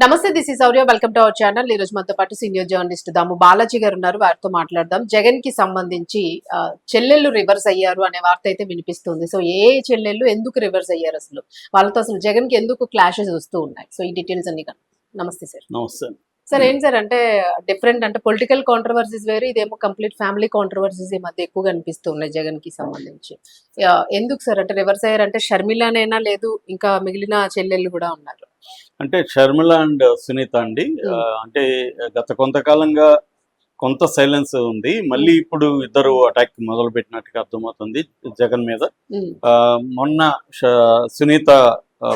నమస్తే, this is Sourya. Welcome to our channel. ఈ రోజు మనతో పాటు సీనియర్ జర్నలిస్ట్ దాము బాలాజీ గారు ఉన్నారు. వారితో మాట్లాడదాం. జగన్ కి సంబంధించి చెల్లెళ్ళు రివర్స్ అయ్యారు అనే వార్త అయితే వినిపిస్తుంది. సో ఏ చెల్లెళ్ళు ఎందుకు రివర్స్ అయ్యారు, అసలు వాళ్ళతో అసలు జగన్ కి ఎందుకు క్లాషెస్ వస్తూ ఉన్నాయి? సో ఈ డీటెయిల్స్ అన్ని నమస్తే సార్. నమస్తే సార్. ఏంటి సార్ అంటే డిఫరెంట్ అంటే పొలిటికల్ కాంట్రవర్సీస్ వేరు, ఇదేమో కంప్లీట్ ఫ్యామిలీ కాంట్రవర్సీస్ ఈ మధ్య ఎక్కువగా అనిపిస్తున్నాయి జగన్ కి సంబంధించి. ఎందుకు సార్ అంటే రివర్స్ అయ్యారంటే షర్మిలానేనా, లేదు ఇంకా మిగిలిన చెల్లెళ్ళు కూడా ఉన్నారు? అంటే షర్మిల అండ్ సునీత అండి. అంటే గత కొంతకాలంగా కొంత సైలెన్స్ ఉంది. మళ్ళీ ఇప్పుడు ఇద్దరు అటాక్ మొదలు పెట్టినట్టుగా అర్థమవుతుంది జగన్ మీద. మొన్న సునీత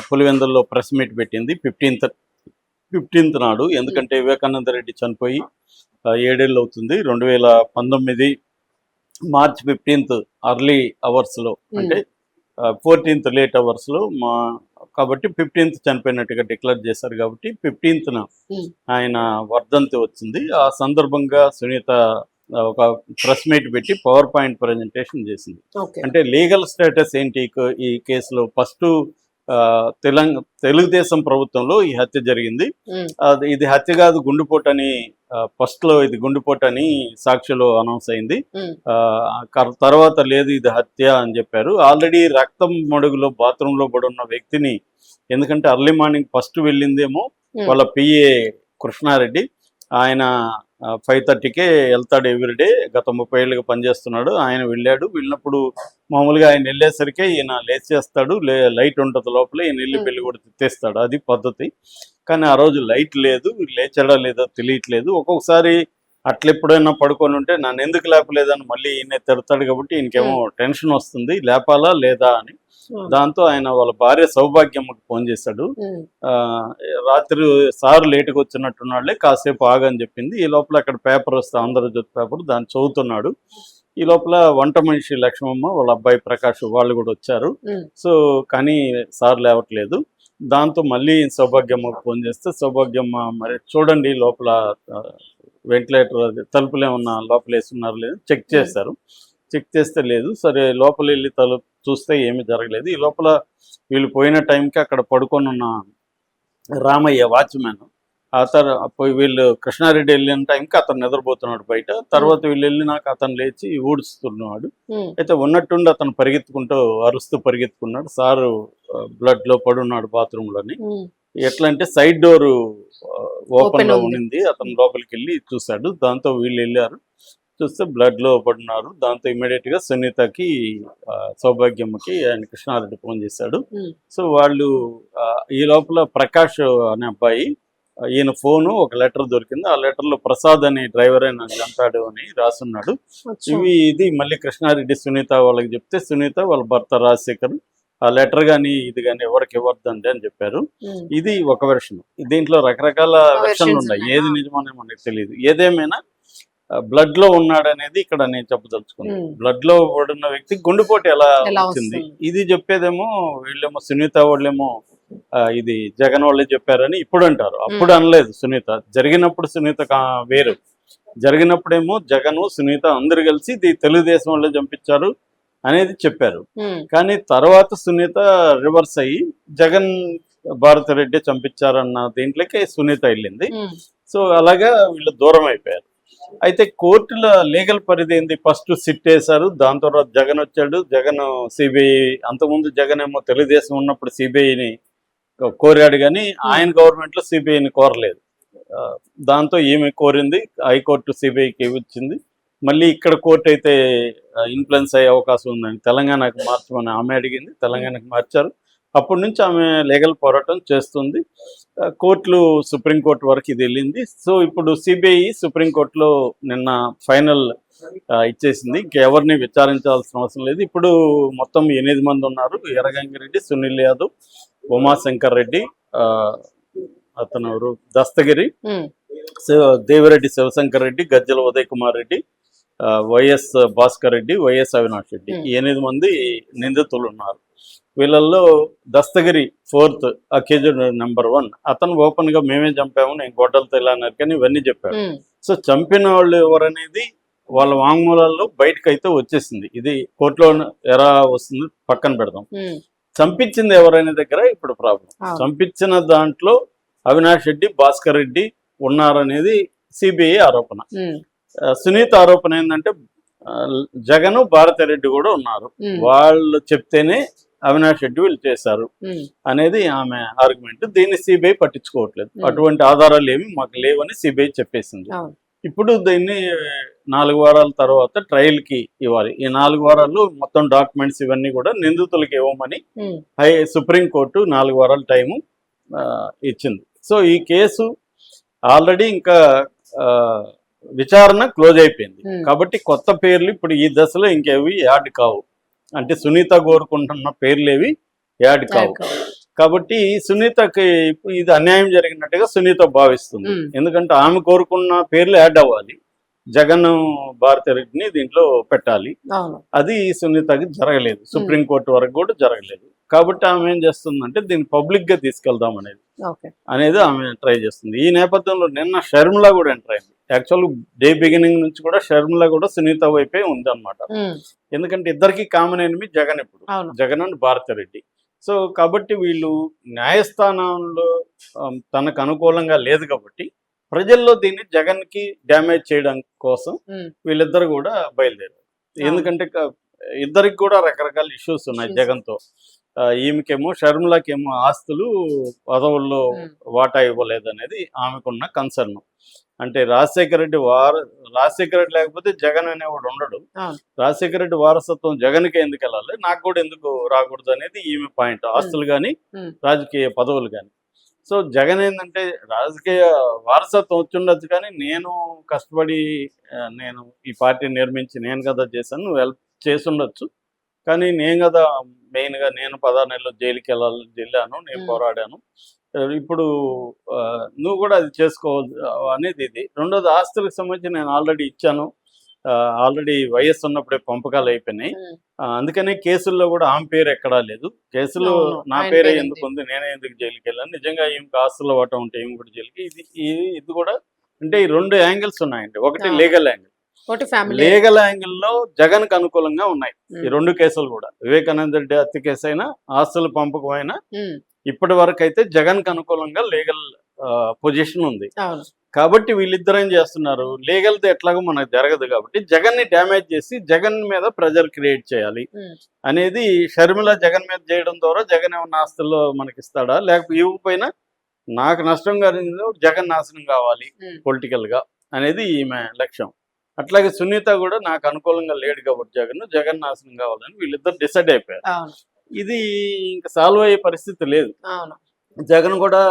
పులివెందుల్లో ప్రెస్ మీట్ పెట్టింది 15th నాడు. ఎందుకంటే వివేకానంద రెడ్డి చనిపోయి 7 ఏళ్ళు అవుతుంది. 2019 మార్చ్ 15th అర్లీ అవర్స్లో, అంటే 14th లేట్ అవర్స్లో కాబట్టి 15th చనిపోయినట్టుగా డిక్లేర్ చేశారు. కాబట్టి 15th ఆయన వర్ధంతి వచ్చింది. ఆ సందర్భంగా సునీత ఒక ప్రెస్ మీట్ పెట్టి పవర్ పాయింట్ ప్రజెంటేషన్ చేసింది. అంటే లీగల్ స్టేటస్ ఏంటి ఈ కేసులో? ఫస్ట్ తెలుగుదేశం ప్రభుత్వంలో ఈ హత్య జరిగింది. ఇది హత్య కాదు, గుండెపోటు అని ఫస్ట్ లో ఇది గుండెపోటు అని సాక్షిలో అనౌన్స్ అయింది. తర్వాత లేదు ఇది హత్య అని చెప్పారు. ఆల్రెడీ రక్తం మడుగులో బాత్రూంలో పడి ఉన్న వ్యక్తిని, ఎందుకంటే అర్లీ మార్నింగ్ ఫస్ట్ వెళ్ళిందేమో వాళ్ళ పిఏ కృష్ణారెడ్డి. ఆయన 5:30కే వెళ్తాడు ఎవ్రీడే. గత 30 ఏళ్ళుగా పనిచేస్తున్నాడు. ఆయన వెళ్ళినప్పుడు మామూలుగా ఆయన వెళ్ళేసరికి ఈయన లేచేస్తాడు. లైట్ ఉంటుంది లోపల, ఈయన వెళ్ళి పెళ్లి కూడా తెస్తాడు. అది పద్ధతి. కానీ ఆ రోజు లైట్ లేదు, లేచడా లేదో తెలియట్లేదు. ఒక్కొక్కసారి అట్లా ఎప్పుడైనా పడుకొని ఉంటే నన్ను ఎందుకు లేపలేదని మళ్ళీ ఈయన తిడతాడు. కాబట్టి ఈయనకేమో టెన్షన్ వస్తుంది, లేపాలా లేదా అని. దాంతో ఆయన వాళ్ళ భార్య సౌభాగ్యమ్మకి ఫోన్ చేశాడు. రాత్రి సార్ లేటుగా వచ్చినట్టున్నాడులే, కాసేపు ఆగని చెప్పింది. ఈ లోపల అక్కడ పేపర్ వస్తే ఆంధ్రజ్యోతి పేపర్, దాన్ని చదువుతున్నాడు. ఈ లోపల వంట మనిషి లక్ష్మమ్మ, వాళ్ళ అబ్బాయి ప్రకాష్ వాళ్ళు కూడా వచ్చారు. సో కానీ సార్ లేవట్లేదు. దాంతో మళ్ళీ సౌభాగ్యమ్మకు ఫోన్ చేస్తే సౌభాగ్యమ్మ మరి చూడండి లోపల వెంటిలేటర్ తలుపులు ఏమన్నా లోపల వేస్తున్నారు లేదు చెక్ చేస్తారు. చెక్ చేస్తే లేదు. సరే లోపల వెళ్ళి తలుపు చూస్తే ఏమీ జరగలేదు. ఈ లోపల వీళ్ళు పోయిన టైంకి అక్కడ పడుకొని ఉన్న రామయ్య వాచ్మెన్, వీళ్ళు కృష్ణారెడ్డి వెళ్ళిన టైంకి అతను నిద్రపోతున్నాడు బయట. తర్వాత వీళ్ళు వెళ్ళినాక అతను లేచి ఊడుస్తున్నాడు. అయితే ఉన్నట్టుండి అతను అరుస్తూ పరిగెత్తుకున్నాడు. సారు బ్లడ్ లో పడున్నాడు బాత్రూంలోని. ఎట్లా అంటే సైడ్ డోర్ ఓపెన్ లో ఉండింది. అతను లోపలికి వెళ్ళి చూశాడు. దాంతో వీళ్ళు వెళ్ళారు, చూస్తే బ్లడ్ లో పడున్నారు. దాంతో ఇమీడియట్ గా సునీతకి, సౌభాగ్యమ్మకి ఆయన కృష్ణారెడ్డి ఫోన్ చేశాడు. సో వాళ్ళు ఈ లోపల ప్రకాష్ అనే అబ్బాయి, ఈయన ఫోను ఒక లెటర్ దొరికింది. ఆ లెటర్ లో ప్రసాద్ అనే డ్రైవర్ అయినా చంపాడు అని రాసున్నాడు. ఇది మళ్ళీ కృష్ణారెడ్డి సునీత వాళ్ళకి చెప్తే, సునీత వాళ్ళ భర్త రాజశేఖర్ ఆ లెటర్ కానీ ఇది కానీ ఎవరికి ఇవ్వద్దండి అని చెప్పారు. ఇది ఒక వెర్షన్. దీంట్లో రకరకాల వెర్షన్లు ఉన్నాయి, ఏది నిజమనే మనకు తెలియదు. ఏదేమైనా బ్లడ్ లో ఉన్నాడనేది ఇక్కడ నేను చెప్పదలుచుకున్నాను. బ్లడ్ లో పడున్న వ్యక్తికి గుండెపోటు ఎలా వచ్చింది ఇది చెప్పేదేమో వీళ్ళేమో సునీత వాళ్ళేమో ఇది జగన్ వాళ్ళే చెప్పారని ఇప్పుడు అంటారు. అప్పుడు అనలేదు సునీత. జరిగినప్పుడు సునీత వేరు. జరిగినప్పుడేమో జగన్ సునీత అందరు కలిసి ఇది తెలుగుదేశం వాళ్ళే చంపించారు అనేది చెప్పారు. కానీ తర్వాత సునీత రివర్స్ అయ్యి జగన్ భారతిరెడ్డి చంపించారన్న దీంట్లోకి సునీత వెళ్ళింది. సో అలాగా వీళ్ళు దూరం అయిపోయారు. అయితే కోర్టుల లీగల్ పరిధి ఏంది? ఫస్ట్ సిట్ వేశారు, దాని తర్వాత జగన్ వచ్చాడు. జగన్ సిబిఐ, అంతకుముందు జగన్ ఏమో తెలుగుదేశం ఉన్నప్పుడు సిబిఐని కోరాడు, కానీ ఆయన గవర్నమెంట్లో సిబిఐని కోరలేదు. దాంతో ఈమె కోరింది, హైకోర్టు సిబిఐకి ఇచ్చింది. మళ్ళీ ఇక్కడ కోర్టు అయితే ఇన్ఫ్లుయెన్స్ అయ్యే అవకాశం ఉందని తెలంగాణకు మార్చమని ఆమె అడిగింది. తెలంగాణకు మార్చారు. అప్పటి నుంచి ఆమె లీగల్ పోరాటం చేస్తుంది. కోర్టులు సుప్రీంకోర్టు వరకు ఇది వెళ్ళింది. సో ఇప్పుడు సిబిఐ సుప్రీంకోర్టులో నిన్న ఫైనల్ ఇచ్చేసింది. ఇంకెవరిని విచారించాల్సిన అవసరం లేదు. ఇప్పుడు మొత్తం 8 మంది ఉన్నారు. ఎర్రగంగిరెడ్డి, సునీల్ యాదవ్, ఉమాశంకర్ రెడ్డి, అతను ఎవరు దస్తగిరి, దేవిరెడ్డి శివశంకర్ రెడ్డి, గజ్జల ఉదయ్ కుమార్ రెడ్డి, వైఎస్ భాస్కర్ రెడ్డి, వైఎస్ అవినాష్ రెడ్డి, 8 మంది నిందితులు ఉన్నారు. వీళ్ళల్లో దస్తగిరి 4th అక్యూజ్డ్ నెంబర్ 1. అతను ఓపెన్ గా మేమే చంపాము, నేను గొడ్డలతో ఇలా నరికని ఇవన్నీ చెప్పాడు. సో చంపిన వాళ్ళు ఎవరనేది వాళ్ళ వాంగ్మూలాల్లో బయటకు అయితే వచ్చేసింది. ఇది కోర్టులో ఎలా వస్తుంది పక్కన పెడదాం. చంపించింది ఎవరైనా దగ్గర ఇప్పుడు ప్రాబ్లం. చంపించిన దాంట్లో అవినాష్ రెడ్డి, భాస్కర్ రెడ్డి ఉన్నారనేది సిబిఐ ఆరోపణ. ఉమ్, సునీత ఆరోపణ ఏంటంటే జగన్, భారతిరెడ్డి కూడా ఉన్నారు, ఉమ్, వాళ్ళు చెప్తేనే అవినాష్ రెడ్డి వీళ్ళు చేశారు ఉమ్, అనేది ఆమె ఆర్గ్యుమెంట్. దీన్ని సిబిఐ పట్టించుకోవట్లేదు. ఉమ్. అటువంటి ఆధారాలు ఏమి మాకు లేవని సిబిఐ చెప్పేసింది. అవును. ఇప్పుడు దీన్ని 4 వారాల తర్వాత ట్రయల్కి ఇవ్వాలి. ఈ 4 వారాలు మొత్తం డాక్యుమెంట్స్ ఇవన్నీ కూడా నిందితులకి ఇవ్వమని ఉమ్, సుప్రీంకోర్టు 4 వారాల టైము ఇచ్చింది. సో ఈ కేసు ఆల్రెడీ ఇంకా విచారణ క్లోజ్ అయిపోయింది. Hmm. కాబట్టి కొత్త పేర్లు ఇప్పుడు ఈ దశలో ఇంకేవి యాడ్ కావు. అంటే సునీత కోరుకుంటున్న పేర్లేవి యాడ్ కావు. కాబట్టి సునీతకి ఇది అన్యాయం జరిగినట్టుగా సునీత భావిస్తుంది. Hmm. ఎందుకంటే ఆమె కోరుకున్న పేర్లు యాడ్ అవ్వాలి, జగన్, భారతిరెడ్డిని దీంట్లో పెట్టాలి. అవును. అది సునీతకి జరగలేదు, సుప్రీంకోర్టు వరకు కూడా జరగలేదు. కాబట్టి ఆమె ఏం చేస్తుందంటే దీన్ని పబ్లిక్ గా తీసుకెళ్దాం అనేది ఆమె ట్రై చేస్తుంది. ఈ నేపథ్యంలో నిన్న షర్మిల కూడా ఎంటర్ అయింది. యాక్చువల్ డే బిగినింగ్ నుంచి కూడా షర్మిల కూడా సునీత వైపే ఉంది అనమాట. ఎందుకంటే ఇద్దరికి కామన్ ఎనిమి జగన్, ఇప్పుడు జగన్ అండ్ భారతిరెడ్డి. సో కాబట్టి వీళ్ళు న్యాయస్థానంలో తనకు అనుకూలంగా లేదు కాబట్టి ప్రజల్లో దీన్ని జగన్ కి డ్యామేజ్ చేయడం కోసం వీళ్ళిద్దరు కూడా బయలుదేరారు. ఎందుకంటే ఇద్దరికి కూడా రకరకాల ఇష్యూస్ ఉన్నాయి జగన్తో. ఈమెకేమో షర్మిలకేమో ఆస్తులు పదవుల్లో వాటా ఇవ్వలేదనేది ఆమెకున్న కన్సర్న్. అంటే రాజశేఖర రెడ్డి లేకపోతే జగన్ అనేవాడు ఉండడు. రాజశేఖర రెడ్డి వారసత్వం జగన్కే ఎందుకు వెళ్ళాలి, నాకు కూడా ఎందుకు రాకూడదు అనేది ఈమె పాయింట్. ఆస్తులు కానీ రాజకీయ పదవులు కానీ. సో జగన్ ఏంటంటే రాజకీయ వారసత్వం వచ్చుండొచ్చు, కానీ నేను కష్టపడి నేను ఈ పార్టీ నిర్మించి నేను కదా చేశాను, నువ్వు హెల్ప్ చేసుండొచ్చు, కానీ నేను కదా మెయిన్గా నేను 16 నెలలు జైలుకి వెళ్ళాను, నేను పోరాడాను, ఇప్పుడు నువ్వు కూడా అది చేసుకోవాలి అనేది ఇది. రెండోది ఆస్తులకు సంబంధించి నేను ఆల్రెడీ ఇచ్చాను, ఆల్రెడీ వయస్సు ఉన్నప్పుడే పంపకాలు అయిపోయినాయి, అందుకనే కేసుల్లో కూడా ఆమె పేరు ఎక్కడా లేదు. కేసులో నా పేరే ఎందుకు ఉంది, నేనే ఎందుకు జైలుకి వెళ్ళాను, నిజంగా ఈమెకి ఆస్తుల వాటం ఉంటే ఈమె కూడా జైలుకి. ఇది కూడా అంటే ఈ 2 యాంగిల్స్ ఉన్నాయండి. ఒకటి లీగల్ యాంగిల్, లీగల్ యాంగిల్లో జగన్ కు అనుకూలంగా ఉన్నాయి ఈ 2 కేసులు కూడా. వివేకానంద రెడ్డి హత్య కేసు అయినా, ఆస్తుల పంపకం అయినా ఇప్పటి వరకు అయితే జగన్ కు అనుకూలంగా లీగల్ పొజిషన్ ఉంది. కాబట్టి వీళ్ళిద్దరు ఏం చేస్తున్నారు, లీగల్తో ఎట్లాగో మనకు జరగదు కాబట్టి జగన్ ని డ్యామేజ్ చేసి జగన్ మీద ప్రెజర్ క్రియేట్ చేయాలి అనేది. షర్మిల జగన్ మీద చేయడం ద్వారా జగన్ ఏమన్నా ఆస్తుల్లో మనకి ఇస్తాడా, లేకపోతే ఇవ్వకపోయినా నాకు నష్టం కలిగిందో జగన్ నాశనం కావాలి పొలిటికల్ గా అనేది ఈమె లక్ష్యం. అట్లాగే సునీత కూడా నాకు అనుకూలంగా లేడు కాబట్టి జగన్ నాశనం కావాలని వీళ్ళిద్దరు డిసైడ్ అయిపోయారు. ఇది ఇంకా సాల్వ్ అయ్యే పరిస్థితి లేదు. జగన్ కూడా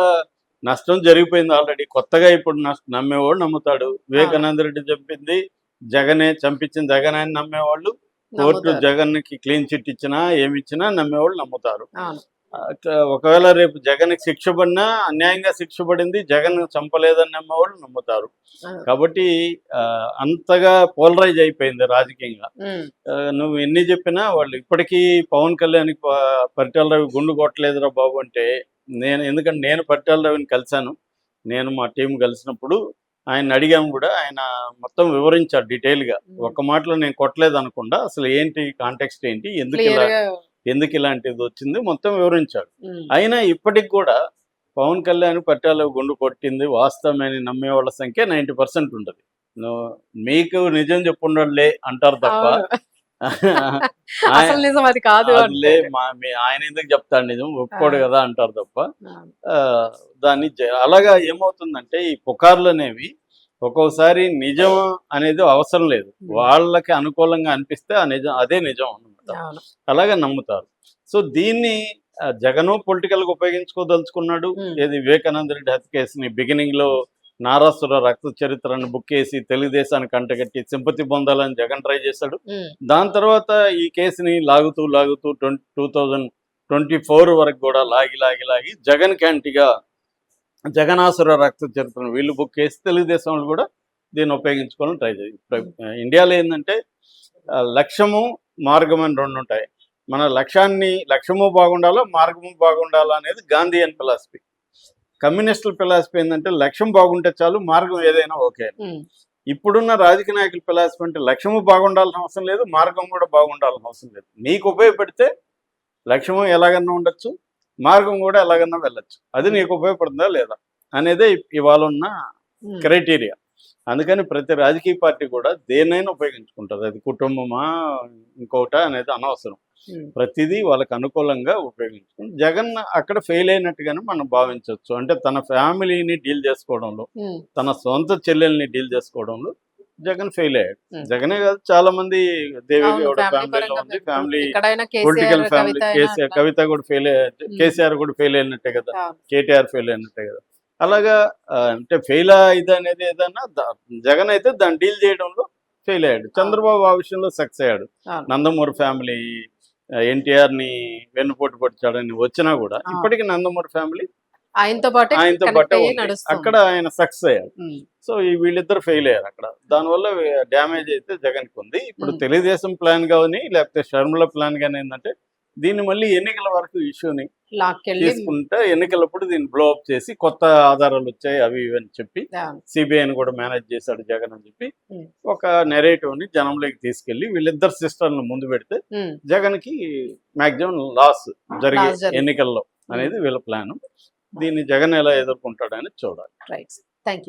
నష్టం జరిగిపోయింది ఆల్రెడీ. కొత్తగా ఇప్పుడు నమ్మేవాడు నమ్ముతాడు. వివేకానంద రెడ్డి చెప్పింది జగనే, చంపించింది జగన్ అని నమ్మేవాళ్ళు, కోర్టు జగన్ కి క్లీన్ చిట్ ఇచ్చినా ఏమిచ్చినా నమ్మేవాళ్ళు నమ్ముతారు. ఒకవేళ రేపు జగన్ శిక్ష పడినా అన్యాయంగా శిక్ష పడింది, జగన్ చంపలేదని నమ్మేవాళ్ళు నమ్ముతారు. కాబట్టి అంతగా పోలరైజ్ అయిపోయింది రాజకీయంగా. నువ్వు ఎన్ని చెప్పినా వాళ్ళు ఇప్పటికీ పవన్ కళ్యాణ్ పరిటాల రవి గుండు కొట్టలేదురా బాబు అంటే ఎందుకంటే నేను పరిటాల రవిని కలిశాను, నేను మా టీం కలిసినప్పుడు ఆయన అడిగాము కూడా, ఆయన మొత్తం వివరించాడు డీటెయిల్గా. ఒక్క మాటలో నేను కొట్టలేదు అనకుండా అసలు ఏంటి కాంటెక్స్ట్ ఏంటి, ఎందుకు ఇలాంటిది వచ్చింది మొత్తం వివరించాడు. అయినా ఇప్పటికి కూడా పవన్ కళ్యాణ్ పరిటాల గుండు కొట్టింది వాస్తవమని నమ్మే వాళ్ళ సంఖ్య 90% ఉంటుంది. మీకు నిజం చెప్పుండలే అంటారు తప్ప ఆయన ఎందుకు చెప్తాడు నిజం, ఒప్పుకోడు కదా అంటారు తప్ప. దాన్ని అలాగా ఏమవుతుందంటే ఈ పుకార్లు అనేవి ఒక్కోసారి నిజం అనేది అవసరం లేదు, వాళ్ళకి అనుకూలంగా అనిపిస్తే అదే నిజం అన్నమాట, అలాగే నమ్ముతారు. సో దీన్ని జగన్ పొలిటికల్ గా ఉపయోగించుకోదలుచుకున్నాడు. ఏది వివేకానంద రెడ్డి హత్య కేసుని బిగినింగ్ లో నారాసుర రక్త చరిత్రను బుక్ చేసి తెలుగుదేశానికి అంటగట్టి సింపతి పొందాలని జగన్ ట్రై చేశాడు. దాని తర్వాత ఈ కేసుని లాగుతూ 2024 వరకు కూడా లాగి జగన్ క్యాంటీగా జగనాసుర రక్త చరిత్రను వీళ్ళు బుక్ చేసి తెలుగుదేశం వాళ్ళు కూడా దీన్ని ఉపయోగించుకోవాలని ట్రై చేయాలి. ఇండియాలో ఏంటంటే లక్ష్యము మార్గం అని 2 ఉంటాయి. మన లక్ష్యము బాగుండాలో మార్గము బాగుండాలో అనేది గాంధీయన్ ఫిలాసఫీ. కమ్యూనిస్టుల ఫిలాసఫీ ఏంటంటే లక్ష్యం బాగుంటే చాలు, మార్గం ఏదైనా ఓకే. ఇప్పుడున్న రాజకీయ నాయకుల ఫిలాసఫీ అంటే లక్ష్యము బాగుండాల్సిన అవసరం లేదు, మార్గం కూడా బాగుండాల్సిన అవసరం లేదు. నీకు ఉపయోగపడితే లక్ష్యము ఎలాగన్నా ఉండొచ్చు, మార్గం కూడా ఎలాగన్నా వెళ్ళొచ్చు, అది నీకు ఉపయోగపడుతుందా లేదా. అనేదే ఇవాళ ఉన్న ఉమ్, క్రైటీరియా. అందుకని ప్రతి రాజకీయ పార్టీ కూడా దేన్నైనా ఉపయోగించుకుంటారు. అది కుటుంబమా ఇంకోటా అనేది అనవసరం. ఉమ్, ప్రతిదీ వాళ్ళకి అనుకూలంగా ఉపయోగించుకుని జగన్ అక్కడ ఫెయిల్ అయినట్టుగానే మనం భావించవచ్చు. అంటే తన ఫ్యామిలీని డీల్ చేసుకోవడంలో, ఉమ్, తన సొంత చెల్లెల్ని డీల్ చేసుకోవడంలో జగన్ ఫెయిల్ అయ్యాడు. ఉమ్. జగనే కాదు, చాలా మంది దేవి అవును, గౌడ ఫ్యామిలీ ఫ్యామిలీలో పరంగా ఉంది. ఇప్పుడు ఫ్యామిలీ ఎక్కడైనా పొలిటికల్ కేసీఆర్ ఫ్యామిలీ కవిత అయినా కేసీఆర్, అట్లా. కవిత కూడా ఫెయిల్ అయ్యారు, ఉమ్, కేసీఆర్ కూడా ఫెయిల్ అయినట్టే కదా, అవును, కేటీఆర్ ఫెయిల్ అయినట్టే కదా. అలాగా అంటే ఫెయిల్ ఇది అనేది ఏదన్నా జగన్ అయితే దాన్ని డీల్ చేయడంలో ఫెయిల్ అయ్యాడు. చంద్రబాబు ఆ విషయంలో సక్సెస్ అయ్యాడు. అవును, నందమూరి ఫ్యామిలీ ఎన్టీఆర్ ని వెన్నుపోటు పొడిచాడని వచ్చినా కూడా అవును. ఇప్పటికీ నందమూరి ఫ్యామిలీ ఆయనతో పాటే ఆయనతో కనెక్ట్ పాటే అయ్యి ఉంది. నడుస్తుంది. అక్కడ ఆయన సక్సెస్ అయ్యాడు. ఉమ్, సో ఈ వీళ్ళిద్దరు ఫెయిల్ అయ్యారు అక్కడ. దానివల్ల డ్యామేజ్ అయితే జగన్కి ఉంది. ఇప్పుడు ఉమ్. తెలుగుదేశం ప్లాన్ కానీ లేకపోతే షర్మిల ప్లాన్ కానీ ఏంటంటే దీన్ని మళ్ళీ ఎన్నికల వరకు ఇష్యూని లాక్కెళ్ళి తీసుకుంటే ఎన్నికలప్పుడు దీన్ని బ్లో అప్ చేసి కొత్త ఆధారాలు వచ్చాయి అవి ఇవి అని చెప్పి అవును, సిబిఐని కూడా మేనేజ్ చేశాడు జగన్ అని చెప్పి ఉమ్, ఒక నెరేటివ్ ని జనంలోకి తీసుకెళ్లి వీళ్ళిద్దరు సిస్టర్లను ముందు పెడితే ఉమ్, జగన్ కి మాక్సిమం లాస్ జరిగే లాస్ జరుగుతుంది. ఎన్నికల్లో అనేది వీళ్ళ ప్లాన్. దీన్ని జగన్ ఎలా ఎదుర్కొంటాడని చూడాలి. రైట్. Thank you.